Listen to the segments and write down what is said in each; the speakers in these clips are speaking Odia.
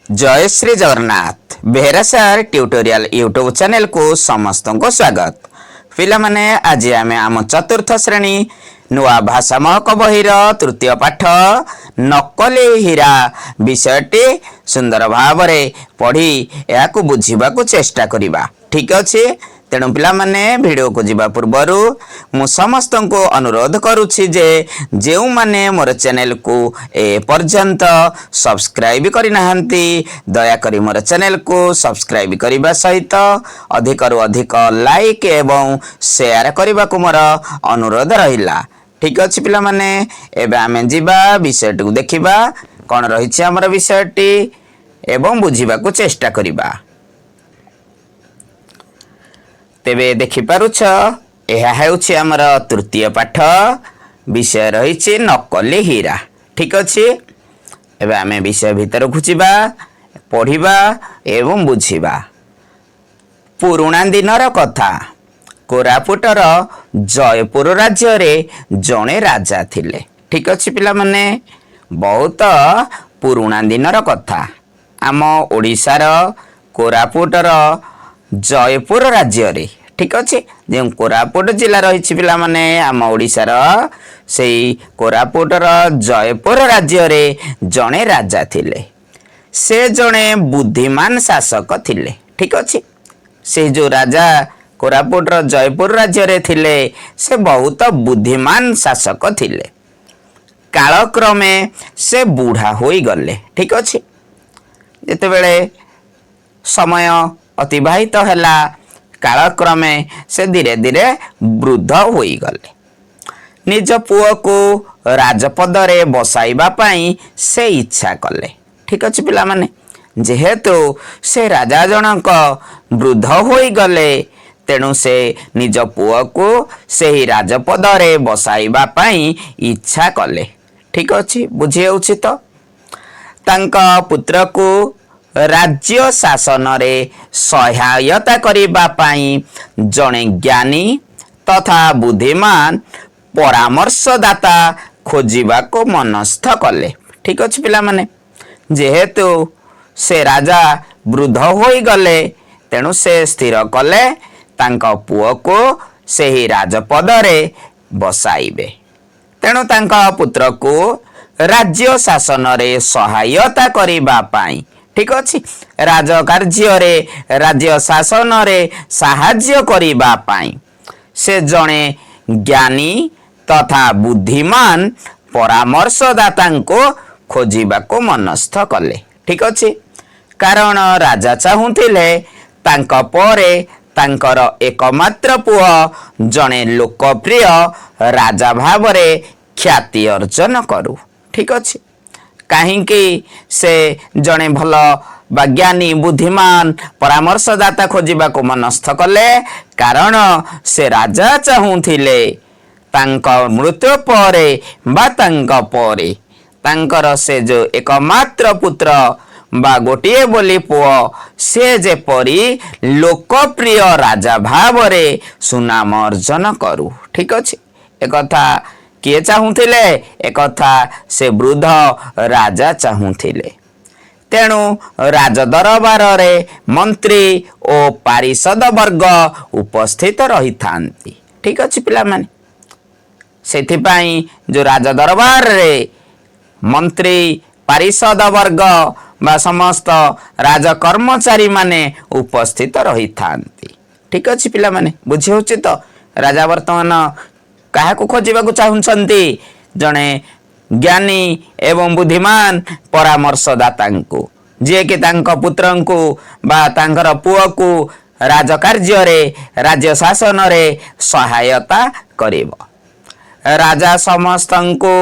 जय श्री जगन्नाथ बेहरा सार ट्यूटोरियल यूट्यूब चैनल को समस्त को स्वागत। पिला माने आज आम आम चतुर्थ श्रेणी नुआ भाषा महक बहिर तृतीय पाठ नकली हीरा विषयटी सुंदर भाव पढ़ी या बुझा चेष्टा करवा। ठीक अच्छे तेणु पिला माने वीडियो को जीवा पूर्वर मु समस्त को अनुरोध करुछि जे जेउ माने मोर चैनल को ए पर्यंत सब्सक्राइब करि नाहंती दया करी मोर चैनल को सब्सक्राइब करने सहित अधिक रु अधिक लाइक एवं शेयर करने को मोर अनुरोध रहिला। ठीक अच्छे पिला माने एबे आमे जीवा विषय को देखिबा कौन रही हमर विषयटी एवं बुझिबा को चेष्टा करिबा। तेबे देखिपारुछ यह हेउछि हमर तृतीय पाठ विषय रही नकली हीरा। ठीक अच्छे एबे आमे विषय भीतर घुचिबा पढ़िबा एवं बुझिबा। पुराणा दिनर कथा कोरापुटर जयपुर राज्य रे जणे राजा थिले। ठीक अच्छे पिला माने बहुत पुराणा दिनर कथा आम ओडिशार कोरापुटर जयपुर राज्य रे। ठीक अच्छे जो कोरापुट जिला रही पिला माने आम ओडिशार से कोरापुटर जयपुर राज्य रे जणे राजा थिले। से जणे बुद्धिमान शासक थिले। ठीक अच्छे से जो राजा कोरापुटर जयपुर राज्य रे थिले से बहुत बुद्धिमान शासक थिले। कालक्रमे से बूढ़ा होई गले। ठीक अच्छे जेतेबेले समय अतिबाहित हैला कालक्रमे से धीरे धीरे वृद्ध होई गले। निज पुओ को राजपद रे बसाइबा पाई से इच्छा कले। ठीक अच्छे पिला माने जेहेतु से राजा जनक वृद्ध होई गले तेणु से निज पुओ को सही राजपद रे बसाइबा पाई इच्छा कले। ठीक अच्छे बुझी होउछि तो तांका पुत्र को राज्य शासन रे सहायता करिबा पाई जणे ज्ञानी तथा बुद्धिमान परामर्शदाता खोजिबा को मनस्थ कले। ठीक अच्छे पिला माने जेहेतु से राजा वृद्ध होई गले तेणु से स्थिर कले तांका पुओ को सही राजपद रे बसाइबे। तेणु तांका पुत्र को राज्य शासन रे सहायता करिबा पाई ठीक अच्छे राज कार्य रे राज्य शासन रे साहाय्य करिबा पाई से जणे ज्ञानी तथा बुद्धिमान परामर्शदाता को खोजिबा को मनस्थ कले। ठीक अच्छे कारण राजा चाहूथिले तांका परे तांकर एकमात्र पुओ जणे लोकप्रिय राजा भाव रे ख्याति अर्जन करू। ठीक अच्छे कहीं से जड़े भल ज्ञानी बुद्धिमान परामर्शदाता खोजिबा को मनस्थ कले कारण से राजा चाहूथिले तांका मृत्यु परे बा तांका परे तांकर से जो एकमात्र पुत्र बा गोटिए बोली पुओ से जेपरी लोकप्रिय राजा भाव रे सुनाम अर्जन करू। ठीक अच्छे एक कथा किए चाहूथिले एक कथा से वृद्ध राजा चाहूथिले। तेणु राज दरबार रे मंत्री और पारिषद वर्ग उपस्थित रही थांती। ठीक अच्छे पिला माने सेथिपाई जो राज दरबार रे मंत्री पारिषद वर्ग बा समस्त राज कर्मचारी माने उपस्थित रही थांती। ठीक अच्छे पिला माने बुझी होछि तो राजा वर्तमान क्या खोजा चाहते जड़े ज्ञानी एवं बुद्धिमान परामर्शदाता को जी कि पुत्र को बा तांकर पुओ को राज कार्य रे राज्य शासन रे सहायता करिब। राजा समस्त को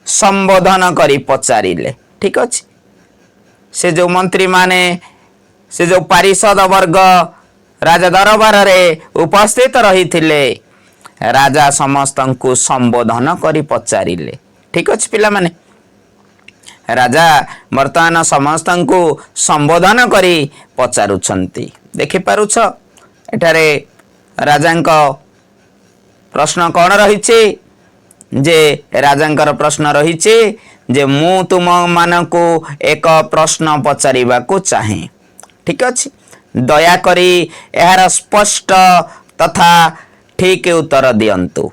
संबोधन करी पचारिले। ठीक अच्छे से जो मंत्री माने से जो पारिषद वर्ग राजा दरबार रे उपस्थित रही थिले राजा समस्त को संबोधन करी पचारिले। ठीक अच्छे पिला माने राजा वर्तमान समस्त को संबोधन करी पचारुछंती। देखि पारुछ एठारे राजांको प्रश्न कौन रही जे राजांकर प्रश्न रही ଯେ ମୁଁ ତୁମ ମାନଙ୍କୁ ଏକ ପ୍ରଶ୍ନ ପଚାରିବାକୁ ଚାହେଁ। ଠିକ ଅଛି, ଦୟାକରି ଏହାର ସ୍ପଷ୍ଟ ତଥା ଠିକ ଉତ୍ତର ଦିଅନ୍ତୁ।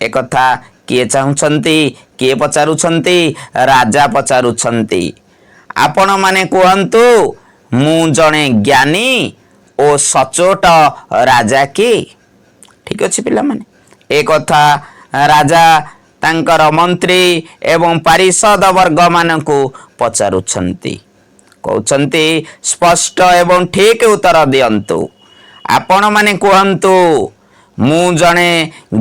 ଏକଥା କିଏ ଚାହୁଁଛନ୍ତି? କିଏ ପଚାରୁଛନ୍ତି? ରାଜା ପଚାରୁଛନ୍ତି। ଆପଣମାନେ କୁହନ୍ତୁ, ମୁଁ ଜଣେ ଜ୍ଞାନୀ ଓ ସଚୋଟ ରାଜା କି? ଠିକ ଅଛି ପିଲାମାନେ, ଏ କଥା ରାଜା ତାଙ୍କର ମନ୍ତ୍ରୀ ଏବଂ ପାରିଷଦ ବର୍ଗମାନଙ୍କୁ ପଚାରୁଛନ୍ତି। କହୁଛନ୍ତି ସ୍ପଷ୍ଟ ଏବଂ ଠିକ ଉତ୍ତର ଦିଅନ୍ତୁ। ଆପଣମାନେ କୁହନ୍ତୁ, ମୁଁ ଜଣେ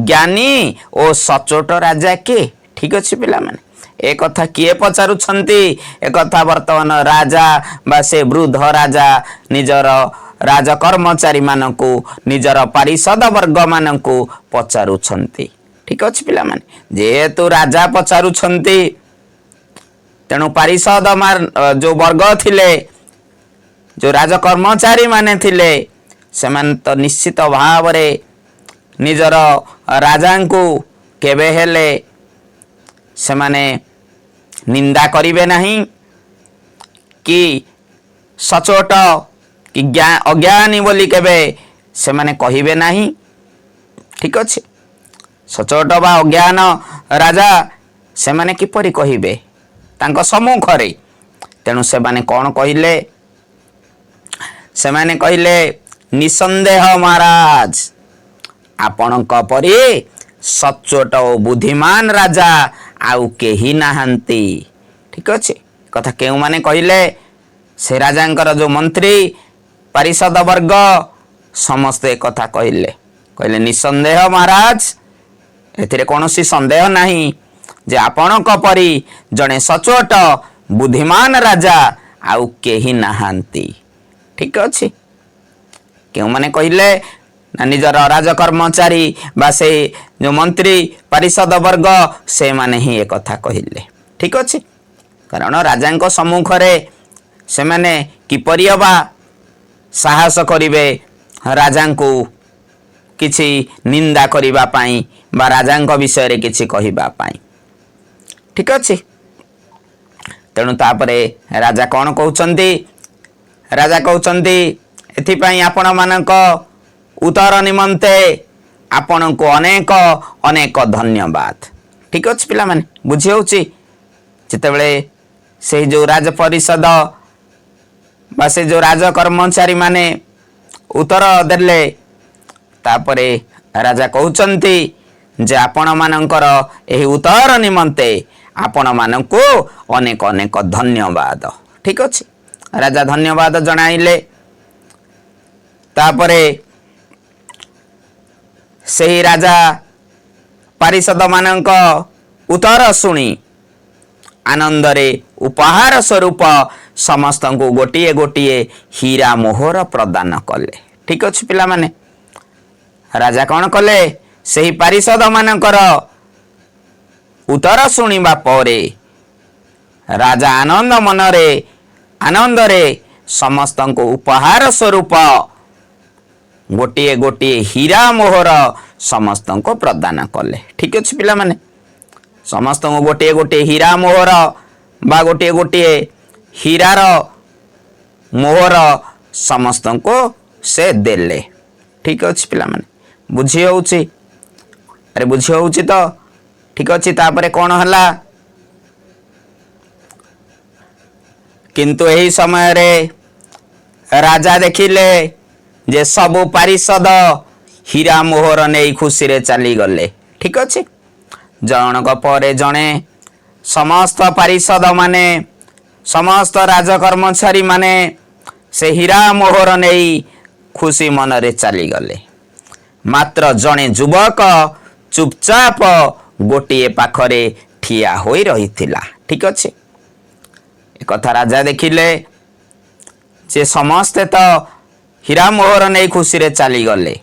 ଜ୍ଞାନୀ ଓ ସଚୋଟ ରାଜା କି? ଠିକ ଅଛି ପିଲାମାନେ, ଏ କଥା କିଏ ପଚାରୁଛନ୍ତି? ଏ କଥା ବର୍ତ୍ତମାନ ରାଜା ବା ସେ ବୃଦ୍ଧ ରାଜା ନିଜର ରାଜ କର୍ମଚାରୀ ମାନଙ୍କୁ, ନିଜର ପାରିଷଦ ବର୍ଗ ମାନଙ୍କୁ ପଚାରୁଛନ୍ତି। ଠିକ ଅଛି ପିଲାମାନେ, ଯେହେତୁ ରାଜା ପଚାରୁଛନ୍ତି, ତେଣୁ ପାରିଷଦ ଯୋଉ ବର୍ଗ ଥିଲେ, ଯୋଉ ରାଜ କର୍ମଚାରୀ ମାନେ ଥିଲେ, ସେମାନେ ତ ନିଶ୍ଚିତ ଭାବରେ ନିଜର ରାଜାଙ୍କୁ କେବେ ହେଲେ ସେମାନେ ନିନ୍ଦା କରିବେ ନାହିଁ, କି ସଚୋଟ କି ଅଜ୍ଞାନୀ ବୋଲି କେବେ ସେମାନେ କହିବେ ନାହିଁ। ଠିକ ଅଛି, ସଚୋଟ ବା ଅଜ୍ଞାନ ରାଜା ସେମାନେ କିପରି କହିବେ ତାଙ୍କ ସମ୍ମୁଖରେ? ତେଣୁ ସେମାନେ କ'ଣ କହିଲେ? ସେମାନେ କହିଲେ, ନିଃସନ୍ଦେହ ମହାରାଜ, ଆପଣଙ୍କ ପରି ସଚୋଟ ଓ ବୁଦ୍ଧିମାନ ରାଜା ଆଉ କେହି ନାହାନ୍ତି। ଠିକ ଅଛି, କଥା କେଉଁମାନେ କହିଲେ? ସେ ରାଜାଙ୍କର ଯୋଉ ମନ୍ତ୍ରୀ, ପାରିଷଦ ବର୍ଗ ସମସ୍ତେ କଥା କହିଲେ। କହିଲେ ନିଃସନ୍ଦେହ ମହାରାଜ, ଏଥିରେ କୌଣସି ସନ୍ଦେହ ନାହିଁ ଯେ ଆପଣଙ୍କ ପରି ଜଣେ ସଚୋଟ ବୁଦ୍ଧିମାନ ରାଜା ଆଉ କେହି ନାହାନ୍ତି। ଠିକ ଅଛି, କେଉଁମାନେ କହିଲେ? ନା ନିଜର ରାଜକର୍ମଚାରୀ ବା ସେ ଯୋଉ ମନ୍ତ୍ରୀ ପାରିଷଦ ବର୍ଗ ସେମାନେ ହିଁ ଏକଥା କହିଲେ। ଠିକ ଅଛି, କାରଣ ରାଜାଙ୍କ ସମ୍ମୁଖରେ ସେମାନେ କିପରି ଅବା ସାହସ କରିବେ ରାଜାଙ୍କୁ କିଛି ନିନ୍ଦା କରିବା ପାଇଁ ବା ରାଜାଙ୍କ ବିଷୟରେ କିଛି କହିବା ପାଇଁ। ଠିକ ଅଛି, ତେଣୁ ତାପରେ ରାଜା କ'ଣ କହୁଛନ୍ତି? ରାଜା କହୁଛନ୍ତି, ଏଥିପାଇଁ ଆପଣମାନଙ୍କ ଉତ୍ତର ନିମନ୍ତେ ଆପଣଙ୍କୁ ଅନେକ ଅନେକ ଧନ୍ୟବାଦ। ଠିକ ଅଛି ପିଲାମାନେ, ବୁଝି ହେଉଛି? ଯେତେବେଳେ ସେଇ ଯୋଉ ରାଜ ପରିଷଦ ବା ସେ ଯୋଉ ରାଜ କର୍ମଚାରୀ ମାନେ ଉତ୍ତର ଦେଲେ, ତାପରେ ରାଜା କହୁଛନ୍ତି ଯେ ଆପଣମାନଙ୍କର ଏହି ଉତ୍ତର ନିମନ୍ତେ ଆପଣମାନଙ୍କୁ ଅନେକ ଅନେକ ଧନ୍ୟବାଦ। ଠିକ ଅଛି, ରାଜା ଧନ୍ୟବାଦ ଜଣାଇଲେ। ତାପରେ ସେହି ରାଜା ପାରିଷଦ ମାନଙ୍କ ଉତ୍ତର ଶୁଣି ଆନନ୍ଦରେ ଉପହାର ସ୍ୱରୂପ ସମସ୍ତଙ୍କୁ ଗୋଟିଏ ଗୋଟିଏ ହୀରା ମୋହର ପ୍ରଦାନ କଲେ। ଠିକ ଅଛି ପିଲାମାନେ, ରାଜା କ'ଣ କଲେ? ସେହି ପାରିଷଦ ମାନଙ୍କର ଉତ୍ତର ଶୁଣିବା ପରେ ରାଜା ଆନନ୍ଦରେ ସମସ୍ତଙ୍କୁ ଉପହାର ସ୍ୱରୂପ ଗୋଟିଏ ଗୋଟିଏ ହୀରା ମୋହର ସମସ୍ତଙ୍କୁ ପ୍ରଦାନ କଲେ। ଠିକ ଅଛି ପିଲାମାନେ, ସମସ୍ତଙ୍କୁ ଗୋଟିଏ ଗୋଟିଏ ହୀରା ମୋହର ବା ଗୋଟିଏ ଗୋଟିଏ ହୀରାର ମୋହର ସମସ୍ତଙ୍କୁ ସେ ଦେଲେ। ଠିକ ଅଛି ପିଲାମାନେ, ବୁଝି ହେଉଛି? ଆରେ ବୁଝି ହେଉଛି ତ? ଠିକ ଅଛି, ତାପରେ କ'ଣ ହେଲା? କିନ୍ତୁ ଏହି ସମୟରେ ରାଜା ଦେଖିଲେ ଯେ ସବୁ ପାରିଷଦ ହୀରା ମୋହର ନେଇ ଖୁସିରେ ଚାଲିଗଲେ। ଠିକ ଅଛି, ଜଣକ ପରେ ଜଣେ ସମସ୍ତ ପାରିଷଦ ମାନେ, ସମସ୍ତ ରାଜକର୍ମଚାରୀ ମାନେ ସେ ହୀରା ମୋହର ନେଇ ଖୁସି ମନରେ ଚାଲିଗଲେ। ମାତ୍ର ଜଣେ ଯୁବକ ଚୁପଚାପ ଗୋଟିଏ ପାଖରେ ଠିଆ ହୋଇ ରହିଥିଲା। ଠିକ ଅଛି, ଏକଥା ରାଜା ଦେଖିଲେ ଯେ ସମସ୍ତେ ତ ହୀରା ମୋହର ନେଇ ଖୁସିରେ ଚାଲିଗଲେ,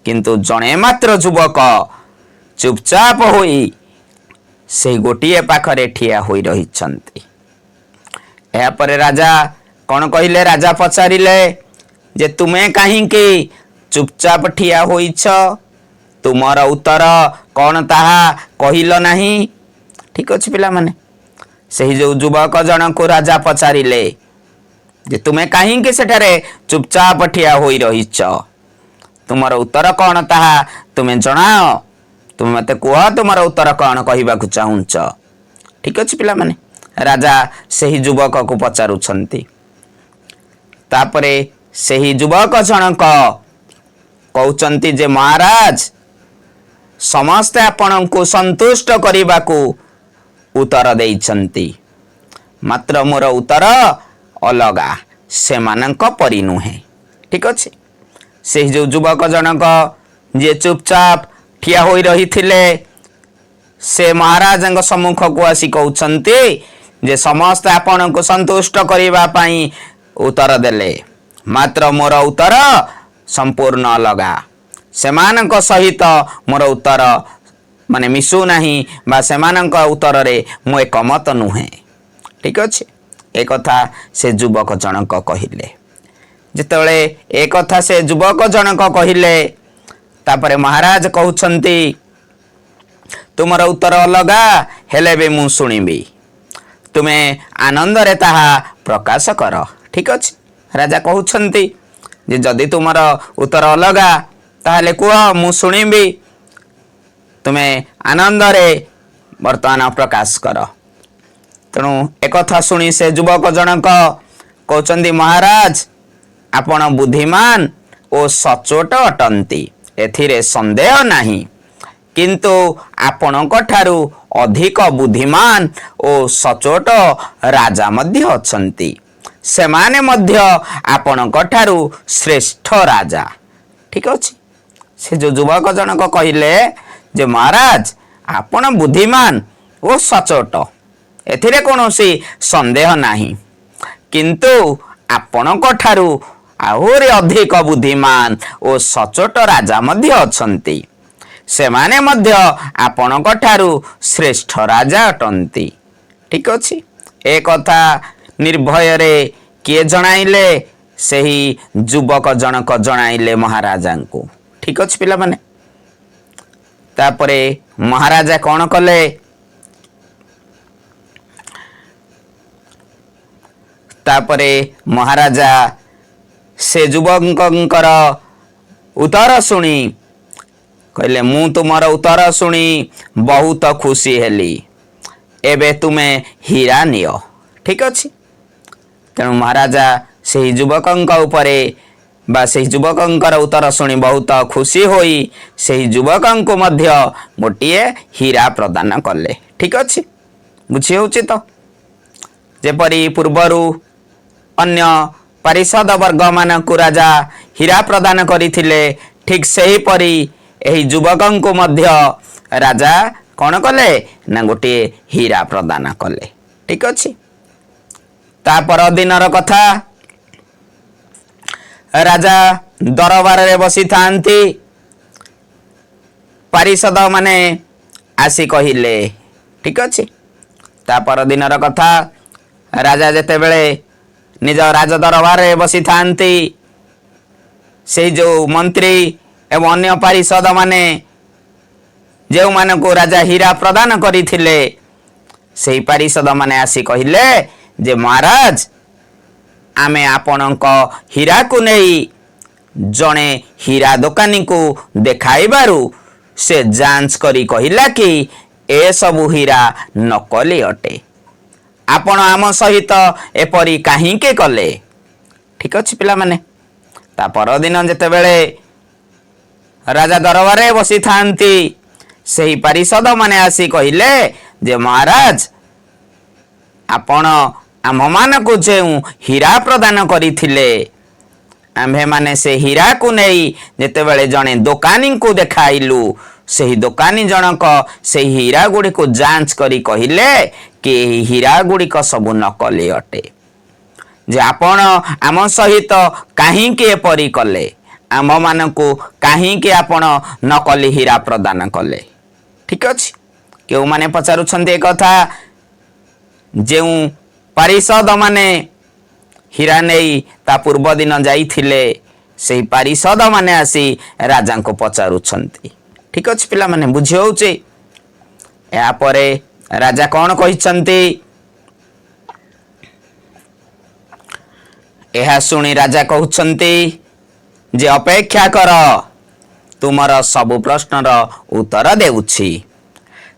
କିନ୍ତୁ ଜଣେ ମାତ୍ର ଯୁବକ ଚୁପଚାପ ହୋଇ ସେହି ଗୋଟିଏ ପାଖରେ ଠିଆ ହୋଇ ରହିଛନ୍ତି। ଏହାପରେ ରାଜା କ'ଣ କହିଲେ? ରାଜା ପଚାରିଲେ ଯେ ତୁମେ କାହିଁକି ଚୁପଚାପ ଠିଆ ହୋଇଛ? ତୁମର ଉତ୍ତର କ'ଣ ତାହା କହିଲ ନାହିଁ? ଠିକ ଅଛି ପିଲାମାନେ, ସେହି ଯେଉଁ ଯୁବକ ଜଣକୁ ରାଜା ପଚାରିଲେ ଯେ ତୁମେ କାହିଁକି ସେଠାରେ ଚୁପଚାପ ଠିଆ ହୋଇ ରହିଛ, ତୁମର ଉତ୍ତର କ'ଣ ତାହା ତୁମେ ଜଣାଅ, ତୁମେ ମୋତେ କୁହ ତୁମର ଉତ୍ତର କ'ଣ କହିବାକୁ ଚାହୁଁଛ। ଠିକ ଅଛି ପିଲାମାନେ, ରାଜା ସେହି ଯୁବକକୁ ପଚାରୁଛନ୍ତି। ତାପରେ ସେହି ଯୁବକ ଜଣକ କହୁଛନ୍ତି ଯେ ମହାରାଜ, ସମସ୍ତେ ଆପଣଙ୍କୁ ସନ୍ତୁଷ୍ଟ କରିବାକୁ ଉତ୍ତର ଦେଇଛନ୍ତି, ମାତ୍ର ମୋର ଉତ୍ତର ଅଲଗା, ସେମାନଙ୍କ ପରି ନୁହେଁ। ଠିକ ଅଛି, ସେହି ଯେଉଁ ଯୁବକ ଜଣକ ଯିଏ ଚୁପଚାପ ଠିଆ ହୋଇ ରହିଥିଲେ, ସେ ମହାରାଜାଙ୍କ ସମ୍ମୁଖକୁ ଆସି କହୁଛନ୍ତି ଯେ ସମସ୍ତେ ଆପଣଙ୍କୁ ସନ୍ତୁଷ୍ଟ କରିବା ପାଇଁ ଉତ୍ତର ଦେଲେ, ମାତ୍ର ମୋର ଉତ୍ତର ସମ୍ପୂର୍ଣ୍ଣ ଅଲଗା, ସେମାନଙ୍କ ସହିତ ମୋର ଉତ୍ତର ମିଶୁନାହିଁ ବା ସେମାନଙ୍କ ଉତ୍ତରରେ ମୁଁ ଏକମତ ନୁହେଁ। ଠିକ ଅଛି, ଏକଥା ସେ ଯୁବକ ଜଣକ କହିଲେ। ଯେତେବେଳେ ଏକଥା ସେ ଯୁବକ ଜଣକ କହିଲେ, ତାପରେ ମହାରାଜ କହୁଛନ୍ତି ତୁମର ଉତ୍ତର ଅଲଗା ହେଲେ ବି ମୁଁ ଶୁଣିବି, ତୁମେ ଆନନ୍ଦରେ ତାହା ପ୍ରକାଶ କର। ଠିକ ଅଛି, ରାଜା କହୁଛନ୍ତି ଯେ ଯଦି ତୁମର ଉତ୍ତର ଅଲଗା ତାହେଲେ କୁହ, ମୁଁ ଶୁଣିବି, ତୁମେ ଆନନ୍ଦରେ ବର୍ତ୍ତମାନ ପ୍ରକାଶ କର। ତେଣୁ ଏକଥା ଶୁଣି ସେ ଯୁବକ ଜଣକ କହୁଛନ୍ତି ମହାରାଜ, ଆପଣ ବୁଦ୍ଧିମାନ ଓ ସଚ୍ଚୋଟ ଅଟନ୍ତି, ଏଥିରେ ସନ୍ଦେହ ନାହିଁ, କିନ୍ତୁ ଆପଣଙ୍କ ଠାରୁ ଅଧିକ ବୁଦ୍ଧିମାନ ଓ ସଚ୍ଚୋଟ ରାଜା ମଧ୍ୟ ଅଛନ୍ତି, ସେମାନେ ମଧ୍ୟ ଆପଣଙ୍କ ଠାରୁ ଶ୍ରେଷ୍ଠ ରାଜା। ଠିକ ଅଛି, ସେ ଯେଉଁ ଯୁବକ ଜଣକ କହିଲେ ଯେ ମହାରାଜ, ଆପଣ ବୁଦ୍ଧିମାନ ଓ ସଚ୍ଚୋଟ, ଏଥିରେ କୌଣସି ସନ୍ଦେହ ନାହିଁ, କିନ୍ତୁ ଆପଣଙ୍କ ଠାରୁ ଆହୁରି ଅଧିକ ବୁଦ୍ଧିମାନ ଓ ସଚ୍ଚୋଟ ରାଜା ମଧ୍ୟ ଅଛନ୍ତି, ସେମାନେ ମଧ୍ୟ ଆପଣଙ୍କ ଠାରୁ ଶ୍ରେଷ୍ଠ ରାଜା ଅଟନ୍ତି। ଠିକ ଅଛି, ଏ କଥା ନିର୍ଭୟରେ କିଏ ଜଣାଇଲେ? ସେହି ଯୁବକ ଜଣକ ଜଣାଇଲେ ମହାରାଜାଙ୍କୁ। ଠିକ ଅଛି ପିଲାମାନେ, ତାପରେ ମହାରାଜା କ'ଣ କଲେ? ତାପରେ ମହାରାଜା ସେ ଯୁବକଙ୍କର ଉତ୍ତର ଶୁଣି କହିଲେ, ମୁଁ ତୁମର ଉତ୍ତର ଶୁଣି ବହୁତ ଖୁସି ହେଲି, ଏବେ ତୁମେ ହୀରା ନିଅ। ଠିକ ଅଛି, ତେଣୁ ମହାରାଜା ସେହି ଯୁବକଙ୍କ ଉପରେ ବା ସେହି ଯୁବକଙ୍କର ଉତ୍ତର ଶୁଣି ବହୁତ ଖୁସି ହୋଇ ସେହି ଯୁବକଙ୍କୁ ମଧ୍ୟ ଗୋଟିଏ ହୀରା ପ୍ରଦାନ କଲେ। ଠିକ ଅଛି, ବୁଝି ହେଉଛି ତ? ଯେପରି ପୂର୍ବରୁ ଅନ୍ୟ ପାରିଷଦ ବର୍ଗମାନଙ୍କୁ ରାଜା ହୀରା ପ୍ରଦାନ କରିଥିଲେ, ଠିକ୍ ସେହିପରି ଏହି ଯୁବକଙ୍କୁ ମଧ୍ୟ ରାଜା କ'ଣ କଲେ ନା ଗୋଟିଏ ହୀରା ପ୍ରଦାନ କଲେ। ଠିକ ଅଛି, ତା ପରଦିନର କଥା, ରାଜା ଦରବାରରେ ବସିଥାନ୍ତି, ପାରିଷଦ ମାନେ ଆସି କହିଲେ। ଠିକ ଅଛି, ତା ପରଦିନର କଥା, ରାଜା ଯେତେବେଳେ ନିଜ ରାଜ ଦରବାରରେ ବସିଥାନ୍ତି, ସେହି ଯେଉଁ ମନ୍ତ୍ରୀ ଏବଂ ଅନ୍ୟ ପାରିଷଦ ମାନେ ଯେଉଁମାନଙ୍କୁ ରାଜା ହୀରା ପ୍ରଦାନ କରିଥିଲେ, ସେହି ପାରିଷଦ ମାନେ ଆସି କହିଲେ ଯେ ମହାରାଜ, ଆମେ ଆପଣଙ୍କ ହୀରାକୁ ନେଇ ଜଣେ ହୀରା ଦୋକାନୀକୁ ଦେଖାଇବାରୁ ସେ ଯାଞ୍ଚ କରି କହିଲା କି ଏସବୁ ହୀରା ନକଲି ଅଟେ, ଆପଣ ଆମ ସହିତ ଏପରି କାହିଁକି କଲେ? ଠିକ ଅଛି ପିଲାମାନେ, ତା ପରଦିନ ଯେତେବେଳେ ରାଜା ଦରବାରରେ ବସିଥାନ୍ତି, ସେହି ପାରିଷଦ ମାନେ ଆସି କହିଲେ ଯେ ମହାରାଜ, ଆପଣ ଆମ୍ଭମାନଙ୍କୁ ଯେଉଁ ହୀରା ପ୍ରଦାନ କରିଥିଲେ, ଆମ୍ଭେମାନେ ସେ ହୀରାକୁ ନେଇ ଯେତେବେଳେ ଜଣେ ଦୋକାନୀଙ୍କୁ ଦେଖାଇଲୁ, ସେହି ଦୋକାନୀ ଜଣକ ସେହି ହୀରା ଗୁଡ଼ିକୁ ଯାଞ୍ଚ କରି କହିଲେ କି ଏହି ହୀରା ଗୁଡ଼ିକ ସବୁ ନକଲି ଅଟେ, ଯେ ଆପଣ ଆମ ସହିତ କାହିଁକି ଏପରି କଲେ, ଆମ୍ଭମାନଙ୍କୁ କାହିଁକି ଆପଣ ନକଲି ହୀରା ପ୍ରଦାନ କଲେ? ଠିକ ଅଛି, କେଉଁମାନେ ପଚାରୁଛନ୍ତି ଏକଥା? ଯେଉଁ ପାରିଷଦ ମାନେ ହୀରା ନେଇ ତା ପୂର୍ବ ଦିନ ଯାଇଥିଲେ, ସେହି ପାରିଷଦ ମାନେ ଆସି ରାଜାଙ୍କୁ ପଚାରୁଛନ୍ତି। ଠିକ ଅଛି ପିଲାମାନେ, ବୁଝି ହେଉଛି? ଏହାପରେ ରାଜା କ'ଣ କହିଛନ୍ତି ଏହା ଶୁଣି ରାଜା କହୁଛନ୍ତି ଯେ ଅପେକ୍ଷା କର, ତୁମର ସବୁ ପ୍ରଶ୍ନର ଉତ୍ତର ଦେଉଛି।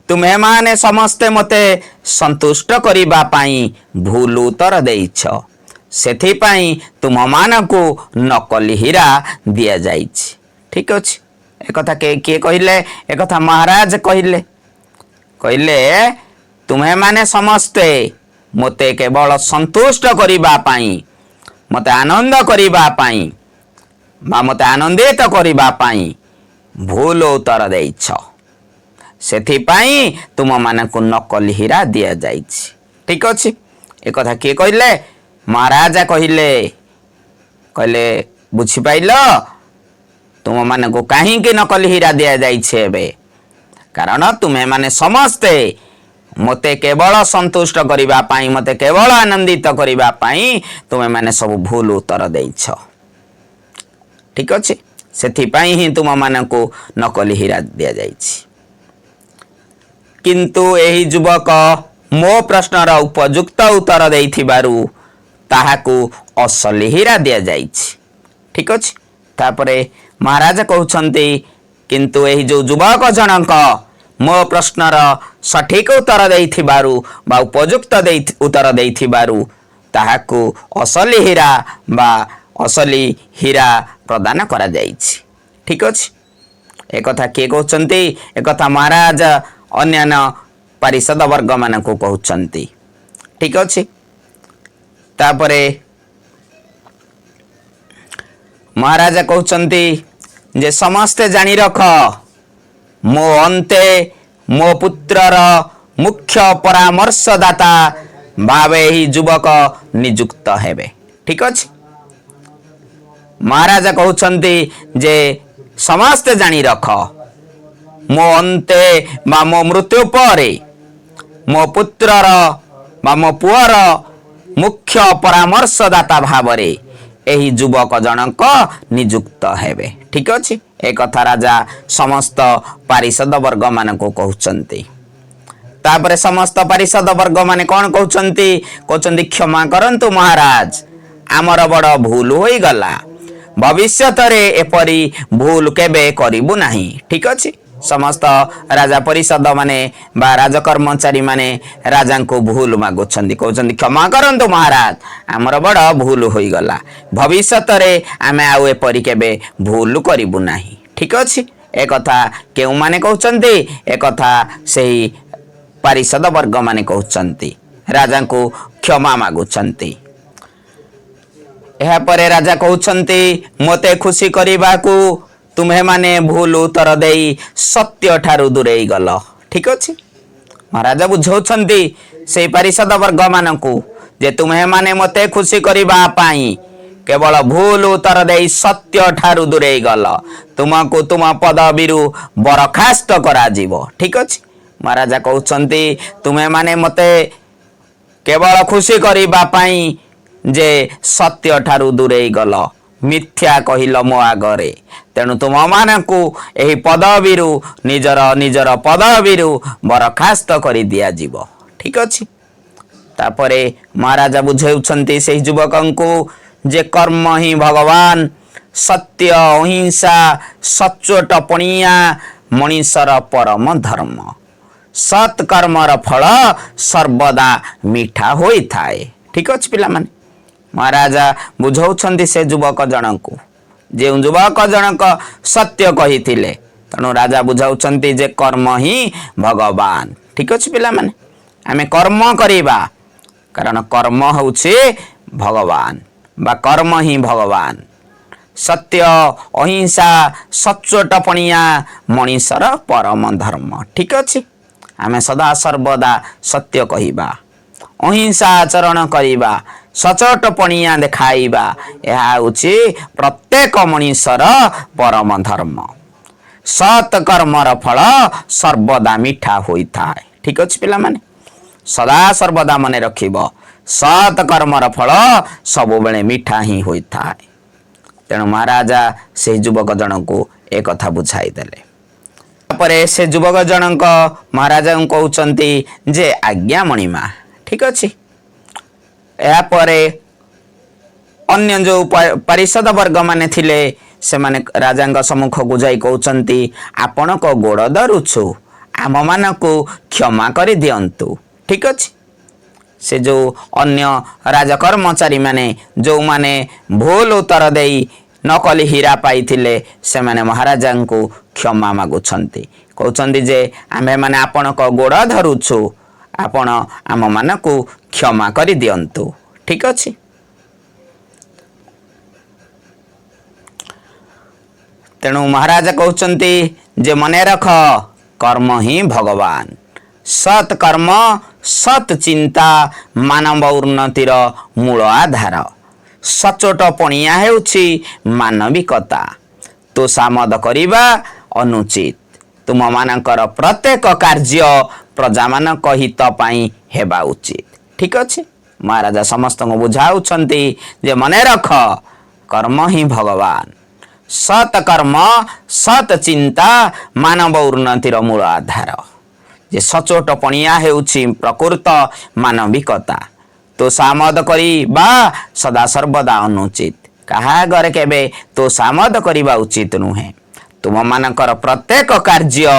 ତୁମେମାନେ ସମସ୍ତେ ମୋତେ ସନ୍ତୁଷ୍ଟ କରିବା ପାଇଁ ଭୁଲ ଉତ୍ତର ଦେଇଛ, ସେଥିପାଇଁ ତୁମମାନଙ୍କୁ ନକଲି ହୀରା ଦିଆଯାଇଛି। ଠିକ ଅଛି, ଏକଥା କିଏ କହିଲେ? ଏକଥା ମହାରାଜ କହିଲେ। ତୁମେମାନେ ସମସ୍ତେ ମୋତେ କେବଳ ସନ୍ତୁଷ୍ଟ କରିବା ପାଇଁ, ମୋତେ ଆନନ୍ଦ କରିବା ପାଇଁ ବା ମୋତେ ଆନନ୍ଦିତ କରିବା ପାଇଁ ଭୁଲ ଉତ୍ତର ଦେଇଛ, ସେଥିପାଇଁ ତୁମମାନଙ୍କୁ ନକଲି ହୀରା ଦିଆଯାଇଛି। ଠିକ ଅଛି, ଏକଥା କିଏ କହିଲେ? ମହାରାଜା କହିଲେ ବୁଝିପାଇଲ ତୁମମାନଙ୍କୁ କାହିଁକି ନକଲି ହୀରା ଦିଆଯାଇଛି? ଏବେ କାରଣ ତୁମେମାନେ ସମସ୍ତେ ମୋତେ କେବଳ ସନ୍ତୁଷ୍ଟ କରିବା ପାଇଁ, ମୋତେ କେବଳ ଆନନ୍ଦିତ କରିବା ପାଇଁ ତୁମେମାନେ ସବୁ ଭୁଲ ଉତ୍ତର ଦେଇଛ। ଠିକ ଅଛି, ସେଥିପାଇଁ ହିଁ ତୁମମାନଙ୍କୁ ନକଲି ହୀରା ଦିଆଯାଇଛି। କିନ୍ତୁ ଏହି ଯୁବକ ମୋ ପ୍ରଶ୍ନର ଉପଯୁକ୍ତ ଉତ୍ତର ଦେଇଥିବାରୁ ତାହାକୁ ଅସଲି ହୀରା ଦିଆଯାଇଛି। ଠିକ ଅଛି, ତାପରେ ମହାରାଜା କହୁଛନ୍ତି କିନ୍ତୁ ଏହି ଯେଉଁ ଯୁବକ ଜଣକ ମୋ ପ୍ରଶ୍ନର ସଠିକ ଉତ୍ତର ଦେଇଥିବାରୁ ବା ଉପଯୁକ୍ତ ଉତ୍ତର ଦେଇଥିବାରୁ ତାହାକୁ ଅସଲି ହୀରା ବା ଅସଲି ହୀରା ପ୍ରଦାନ କରାଯାଇଛି। ଠିକ ଅଛି, ଏକଥା କିଏ କହୁଛନ୍ତି? ଏକଥା ମହାରାଜ ଅନ୍ୟାନ୍ୟ ପାରିଷଦ ବର୍ଗମାନଙ୍କୁ କହୁଛନ୍ତି। ଠିକ ଅଛି, ତାପରେ ମହାରାଜା କହୁଛନ୍ତି ଯେ ସମସ୍ତେ ଜାଣି ରଖ, ମୋ ଅନ୍ତେ ମୋ ପୁତ୍ରର ମୁଖ୍ୟ ପରାମର୍ଶଦାତା ଭାବେ ଏହି ଯୁବକ ନିଯୁକ୍ତ ହେବେ। ଠିକ ଅଛି, ମହାରାଜା କହୁଛନ୍ତି ଯେ ସମସ୍ତେ ଜାଣି ରଖ, ମୋ ଅନ୍ତେ ବା ମୋ ମୃତ୍ୟୁ ପରେ ମୋ ପୁତ୍ରର ବା ମୋ ପୁଅର ମୁଖ୍ୟ ପରାମର୍ଶଦାତା ଭାବରେ ଏହି ଯୁବକ ଜଣକ ନିଯୁକ୍ତ ହେବେ। ଠିକ ଅଛି, ଏକଥା ରାଜା ସମସ୍ତ ପାରିଷଦ ବର୍ଗମାନଙ୍କୁ କହୁଛନ୍ତି। ତାପରେ ସମସ୍ତ ପାରିଷଦ ବର୍ଗମାନେ କ'ଣ କହୁଛନ୍ତି? କ୍ଷମା କରନ୍ତୁ ମହାରାଜ, ଆମର ବଡ଼ ଭୁଲ ହୋଇଗଲା, ଭବିଷ୍ୟତରେ ଏପରି ଭୁଲ କେବେ କରିବୁ ନାହିଁ। ଠିକ ଅଛି, ସମସ୍ତ ରାଜା ପରିଷଦ ମାନେ ବା ରାଜକର୍ମଚାରୀ ମାନେ ରାଜାଙ୍କୁ ଭୁଲ ମାଗୁଛନ୍ତି, କହୁଛନ୍ତି କ୍ଷମା କରନ୍ତୁ ମହାରାଜ, ଆମର ବଡ଼ ଭୁଲ ହୋଇଗଲା, ଭବିଷ୍ୟତରେ ଆମେ ଆଉ ଏପରି କେବେ ଭୁଲ କରିବୁ ନାହିଁ। ଠିକ ଅଛି, ଏକଥା କେଉଁମାନେ କହୁଛନ୍ତି? ଏକଥା ସେହି ପାରିଷଦ ବର୍ଗମାନେ କହୁଛନ୍ତି, ରାଜାଙ୍କୁ କ୍ଷମା ମାଗୁଛନ୍ତି। ଏହାପରେ ରାଜା କହୁଛନ୍ତି ମୋତେ ଖୁସି କରିବାକୁ ତୁମେମାନେ ଭୁଲ ଉତ୍ତର ଦେଇ ସତ୍ୟ ଠାରୁ ଦୂରେଇ ଗଲ। ଠିକ ଅଛି, ମହାରାଜା ବୁଝାଉଛନ୍ତି ସେହି ପାରିଷଦ ବର୍ଗମାନଙ୍କୁ ଯେ ତୁମେମାନେ ମୋତେ ଖୁସି କରିବା ପାଇଁ କେବଳ ଭୁଲ ଉତ୍ତର ଦେଇ ସତ୍ୟ ଠାରୁ ଦୂରେଇ ଗଲ, ତୁମକୁ ତୁମ ପଦବୀରୁ ବରଖାସ୍ତ କରାଯିବ। ଠିକ ଅଛି, ମହାରାଜା କହୁଛନ୍ତି ତୁମେମାନେ ମୋତେ କେବଳ ଖୁସି କରିବା ପାଇଁ ଯେ ସତ୍ୟ ଠାରୁ ଦୂରେଇ ଗଲ, ମିଥ୍ୟା କହିଲ ମୋ ଆଗରେ, ତେଣୁ ତୁମମାନଙ୍କୁ ଏହି ପଦବୀରୁ ନିଜର ପଦବୀରୁ ବରଖାସ୍ତ କରି ଦିଆଯିବ। ଠିକ ଅଛି, ତାପରେ ମହାରାଜା ବୁଝାଉଛନ୍ତି ସେହି ଯୁବକଙ୍କୁ ଯେ କର୍ମ ହିଁ ଭଗବାନ, ସତ୍ୟ, ଅହିଂସା, ସଚ୍ଚୋଟପଣିଆ ମଣିଷର ପରମ ଧର୍ମ, ସତ୍କର୍ମର ଫଳ ସର୍ବଦା ମିଠା ହୋଇଥାଏ। ଠିକ ଅଛି ପିଲାମାନେ, ମହାରାଜା ବୁଝାଉଛନ୍ତି ସେ ଯୁବକ ଜଣଙ୍କୁ, ଯେଉଁ ଯୁବକ ଜଣକ ସତ୍ୟ କହିଥିଲେ, ତେଣୁ ରାଜା ବୁଝାଉଛନ୍ତି ଯେ କର୍ମ ହିଁ ଭଗବାନ। ଠିକ ଅଛି ପିଲାମାନେ, ଆମେ କର୍ମ କରିବା, କାରଣ କର୍ମ ହେଉଛି ଭଗବାନ ବା କର୍ମ ହିଁ ଭଗବାନ, ସତ୍ୟ, ଅହିଂସା, ସଚ୍ଚୋଟପଣିଆ ମଣିଷର ପରମ ଧର୍ମ। ଠିକ ଅଛି, ଆମେ ସଦା ସର୍ବଦା ସତ୍ୟ କହିବା, ଅହିଂସା ଆଚରଣ କରିବା, ସଚ୍ଚୋଟପଣିଆ ଦେଖାଇବା, ଏହା ହେଉଛି ପ୍ରତ୍ୟେକ ମଣିଷର ପରମ ଧର୍ମ। ସତ୍ କର୍ମର ଫଳ ସର୍ବଦା ମିଠା ହୋଇଥାଏ। ଠିକ ଅଛି ପିଲାମାନେ, ସଦା ସର୍ବଦା ମନେ ରଖିବ, ସତ୍ କର୍ମର ଫଳ ସବୁବେଳେ ମିଠା ହିଁ ହୋଇଥାଏ। ତେଣୁ ମହାରାଜା ସେହି ଯୁବକ ଜଣଙ୍କୁ ଏକଥା ବୁଝାଇ ଦେଲେ। ତାପରେ ସେ ଯୁବକ ଜଣଙ୍କ ମହାରାଜାଙ୍କୁ କହୁଛନ୍ତି ଯେ ଆଜ୍ଞା ମଣିମା। ଠିକ ଅଛି, ଏହାପରେ अन्य जो पारिषद वर्ग माने थिले से माने राजांग सम्मुख को जाई कहउचंती आपण को गोड़ धरुछु आम मान को क्षमा कर दियंतु। ठीक अछि। से जो अन्य राज कर्मचारी माने जो माने भूल उत्तर देई नकली हीरा पाई थिले से माने महाराजा को क्षमा मागुछंती कहउचंती जे आमे माने आपण को गोड़ धरुछु आपण आम मान को क्षमा कर दियंतु। ठीक अछि। तेणु महाराजा कहउचंती जे मने रख कर्म ही भगवान सत कर्म सत चिंता मानव उन्नतिर मूल आधार सचोट पणिया हेउछि मानविकता तो सामद करिबा अनुचित तुम मानकर प्रत्येक कार्य प्रजा मानक हित पई हेबा उचित। ठीक अछि। महाराजा समस्त को बुझाउछंती जे मने रख कर्म ही भगवान सत कर्म सत चिंता मानव उन्नतिर मूल आधार जे सचोट पणिया हेउछि प्रकृत मानविकता तो सामद करी बा सदा सर्वदा अनुचित कहा घरे केबे तो सामद करिबा उचित नुहे तुम मानकर प्रत्येक कार्य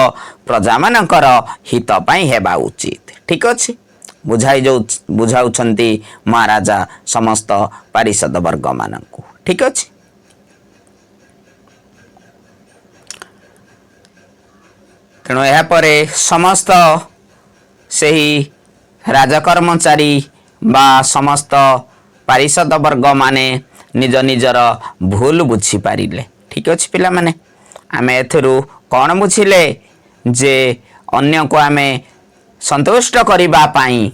प्रजा मानकर हित पई हेबा उचित। ठीक अछि। बुझाउछंती महाराजा समस्त पारिषद वर्ग मानकु। ठीक अछि। तेणु यह परे समस्त सही राजकर्मचारी बा समस्त पारिषद वर्ग माने निज निजर भूल बुझी पारिले। ठीक अछि पिला माने आमे एथरु कोन बुझिले जे अन्य को आमे संतुष्ट करिबा पाई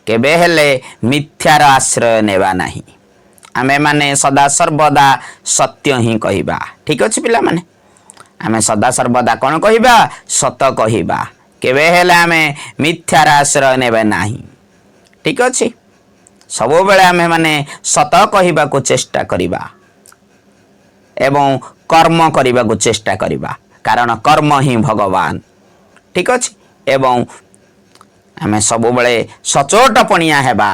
केबे हेले मिथ्यार आश्रय नेबा नाही आमे माने सदा सर्वदा सत्य ही कहिबा। ठीक अछि पिला माने आमे सदा सर्वदा कोन कहिबा सत कहिबा केबे हेले आमे मिथ्यार आश्रय नेबे नाही। ठीक अछि। सब बेले आमे माने सत कहिबा को चेष्टा करिबा एवं कर्म करिबा को चेष्टा करिबा कारण कर्म ही भगवान। ठीक अछि। एवं आमे सब बेले सचोट पणिया हेबा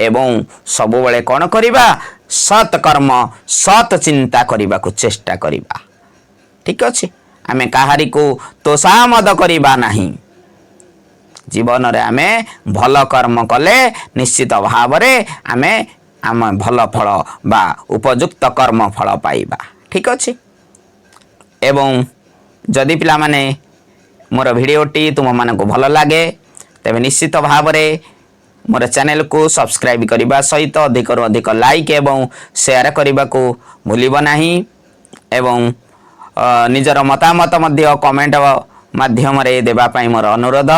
एवं सब बेले कोन करिबा सत कर्म सत चिंता करिबा को चेष्टा करिबा। ठीक अछि। आमे काहारी को तोषामद करिबा नाही जीवन रे आमे भल कर्म कले निश्चित भाव रे आमे आम भल फल बा उपयुक्त कर्म फल पाइबा। ठीक अछि। एवं जदि पिला माने मोर भिडियोटी तुम मान को भल लागे तेबे निश्चित भाव रे मोर चैनल को सब्सक्राइब करिबा सहित अधिक रु अधिक लाइक एवं शेयर करिबा को भूलिबो नाही एवं निजर मतामत मध्य कमेंट माध्यम रे देबा पई मोर अनुरोध।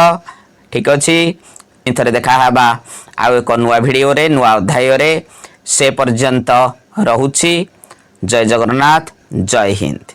ठीक अछि। इथरे देखा हबा आउ एक नुआ भिडियो रे नुआ अध्याय रे से पर्यंत रहुछि। जय जगन्नाथ जय हिंद।